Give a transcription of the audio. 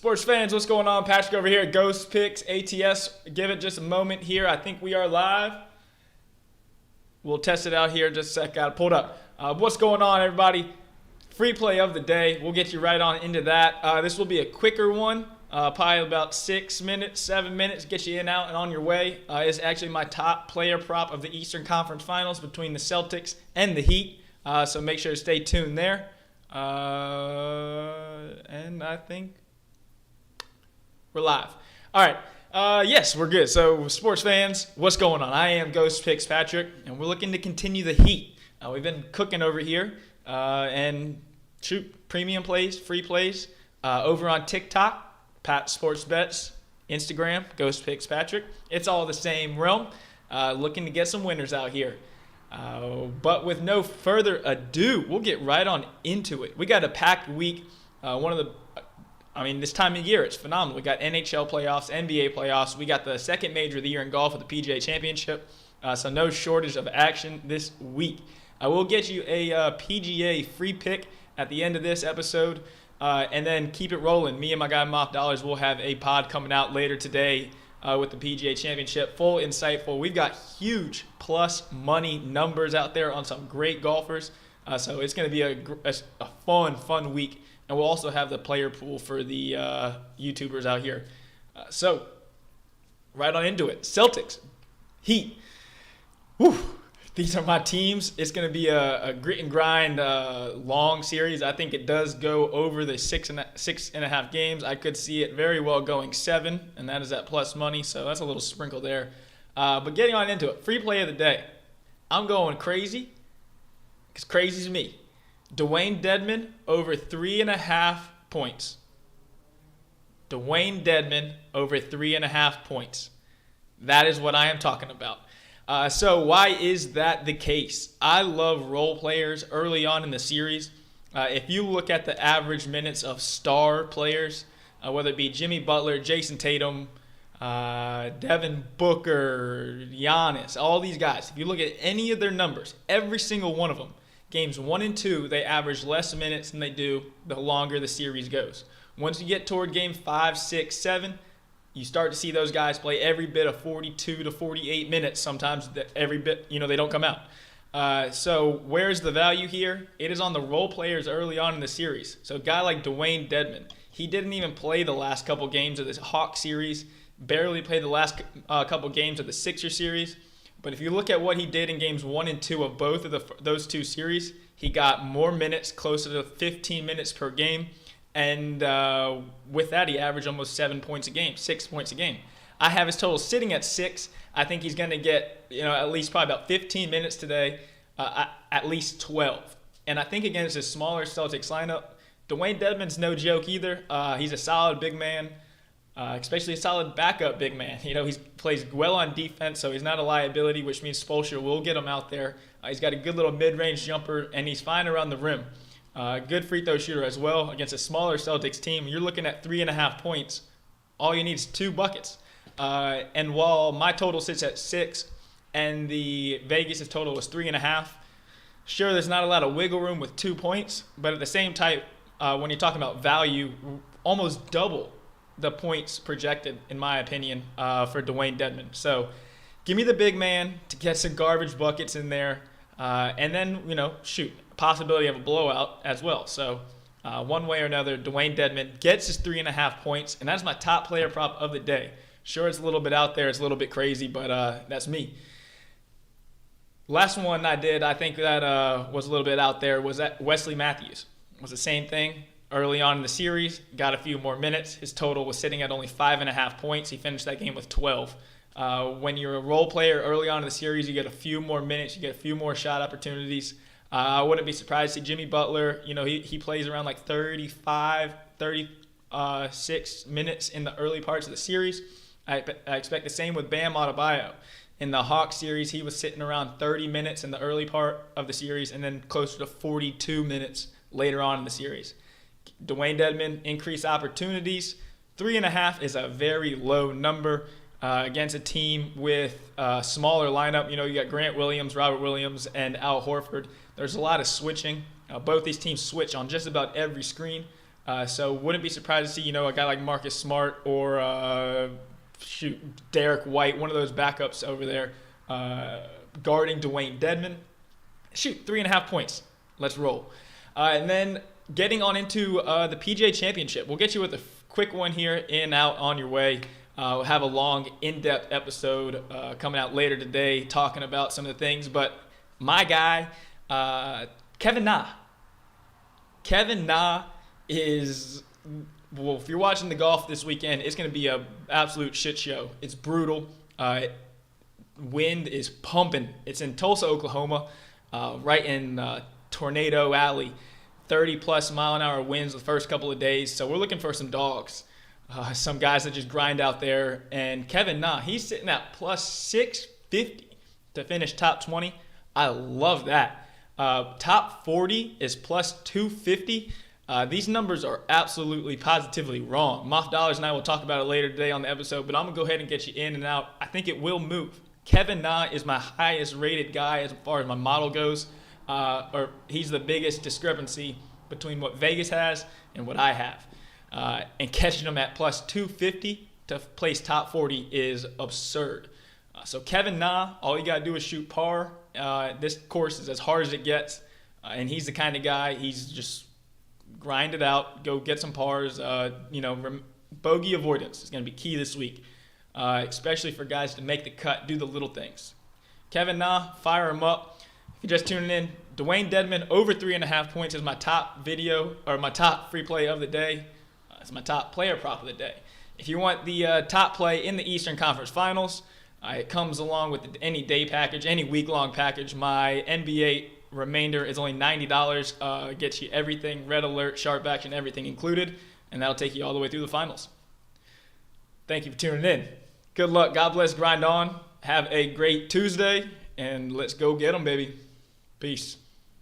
Sports fans, what's going on? Patrick over here at Ghost Picks ATS. Give it just a moment here. I think we are live. We'll test it out here just a sec. Got it pulled up. What's going on, everybody? Free play of the day. We'll get you right on into that. This will be a quicker one. Probably about 6 minutes, 7 minutes. Get you in, out, and on your way. It's actually my top player prop of the Eastern Conference Finals between the Celtics and the Heat. So make sure to stay tuned there. And I think we're live. All right. Yes, we're good. So, sports fans, what's going on? I am Ghost Picks Patrick, and we're looking to continue the heat. We've been cooking over here and shoot premium plays, free plays over on TikTok, Pat Sports Bets, Instagram, Ghost Picks Patrick. It's all the same realm. Looking to get some winners out here. But with no further ado, we'll get right on into it. We got a packed week. This time of year, it's phenomenal. We got NHL playoffs, NBA playoffs. We got the second major of the year in golf with the PGA Championship. So no shortage of action this week. I will get you a PGA free pick at the end of this episode. And then keep it rolling. Me and my guy Moff Dollars will have a pod coming out later today with the PGA Championship. Full, insightful. We've got huge plus money numbers out there on some great golfers. So it's going to be a fun week. And we'll also have the player pool for the YouTubers out here. So, right on into it. Celtics, Heat. Whew. These are my teams. It's going to be a grit and grind long series. I think it does go over the six and a half games. I could see it very well going 7, and that is at plus money. So that's a little sprinkle there. But getting on into it. Free play of the day. I'm going crazy because crazy's me. Dwayne Dedmon over 3.5 points. Dwayne Dedmon over 3.5 points. That is what I am talking about. So why is that the case? I love role players early on in the series. If you look at the average minutes of star players, whether it be Jimmy Butler, Jason Tatum, Devin Booker, Giannis, all these guys, if you look at any of their numbers, every single one of them, Games 1 and 2, they average less minutes than they do the longer the series goes. Once you get toward game 5, 6, 7, you start to see those guys play every bit of 42 to 48 minutes. Sometimes every bit, they don't come out. So where's the value here? It is on the role players early on in the series. So a guy like Dwayne Dedmon, he didn't even play the last couple games of this Hawk series, barely played the last couple games of the Sixer series. But if you look at what he did in games 1 and 2 of both of those two series, he got more minutes, closer to 15 minutes per game. And with that, he averaged almost 7 points a game, 6 points a game. I have his total sitting at 6. I think he's going to get, at least probably about 15 minutes today, at least 12. And I think against a smaller Celtics lineup, Dwayne Dedmon's no joke either. He's a solid big man. Especially a solid backup big man. He plays well on defense, so he's not a liability, which means Spoelstra will get him out there. He's got a good little mid-range jumper, and he's fine around the rim. Good free throw shooter as well. Against a smaller Celtics team, you're looking at 3.5 points. All you need is 2 buckets. And while my total sits at 6 and the Vegas' total was 3.5, sure, there's not a lot of wiggle room with 2 points, but at the same time, when you're talking about value, almost double the points projected, in my opinion, for Dwayne Dedmon. So give me the big man to get some garbage buckets in there. And then, possibility of a blowout as well. So one way or another, Dwayne Dedmon gets his 3.5 points, and that's my top player prop of the day. Sure, it's a little bit out there. It's a little bit crazy, but that's me. Last one I did, I think that was a little bit out there, was that Wesley Matthews. It was the same thing. Early on in the series, got a few more minutes. His total was sitting at only 5.5 points. He finished that game with 12. When you're a role player early on in the series, you get a few more minutes. You get a few more shot opportunities. I wouldn't be surprised to see Jimmy Butler. He plays around like 36 minutes in the early parts of the series. I expect the same with Bam Adebayo. In the Hawks series, he was sitting around 30 minutes in the early part of the series and then closer to 42 minutes later on in the series. Dwayne Dedmon, increased opportunities. 3.5 is a very low number against a team with a smaller lineup. You got Grant Williams, Robert Williams, and Al Horford. There's a lot of switching. Both these teams switch on just about every screen. So wouldn't be surprised to see, a guy like Marcus Smart or Derek White, one of those backups over there, guarding Dwayne Dedmon. 3.5 points. Let's roll. And then getting on into the PGA Championship. We'll get you with a quick one here, in, out, on your way. We'll have a long, in-depth episode coming out later today talking about some of the things. But my guy, Kevin Na. Kevin Na is, well, if you're watching the golf this weekend, it's going to be an absolute shit show. It's brutal. Wind is pumping. It's in Tulsa, Oklahoma, right in Tornado Alley. 30-plus mile-an-hour winds the first couple of days. So we're looking for some dogs, some guys that just grind out there. And Kevin Na, he's sitting at plus 650 to finish top 20. I love that. Top 40 is plus 250. These numbers are absolutely, positively wrong. Moff Dollars and I will talk about it later today on the episode, but I'm going to go ahead and get you in and out. I think it will move. Kevin Na is my highest rated guy as far as my model goes. Or he's the biggest discrepancy between what Vegas has and what I have. And catching him at plus 250 to place top 40 is absurd. So Kevin Na, all you got to do is shoot par. This course is as hard as it gets. And he's the kind of guy, he's just grind it out, go get some pars. Bogey avoidance is going to be key this week, especially for guys to make the cut, do the little things. Kevin Na, fire him up. If you're just tuning in, Dwayne Dedmon over 3.5 points is my top video, or my top free play of the day. It's my top player prop of the day. If you want the top play in the Eastern Conference Finals, it comes along with any day package, any week-long package. My NBA remainder is only $90. Gets you everything, red alert, sharp action, everything included, and that'll take you all the way through the finals. Thank you for tuning in. Good luck. God bless. Grind on. Have a great Tuesday, and let's go get them, baby. Peace.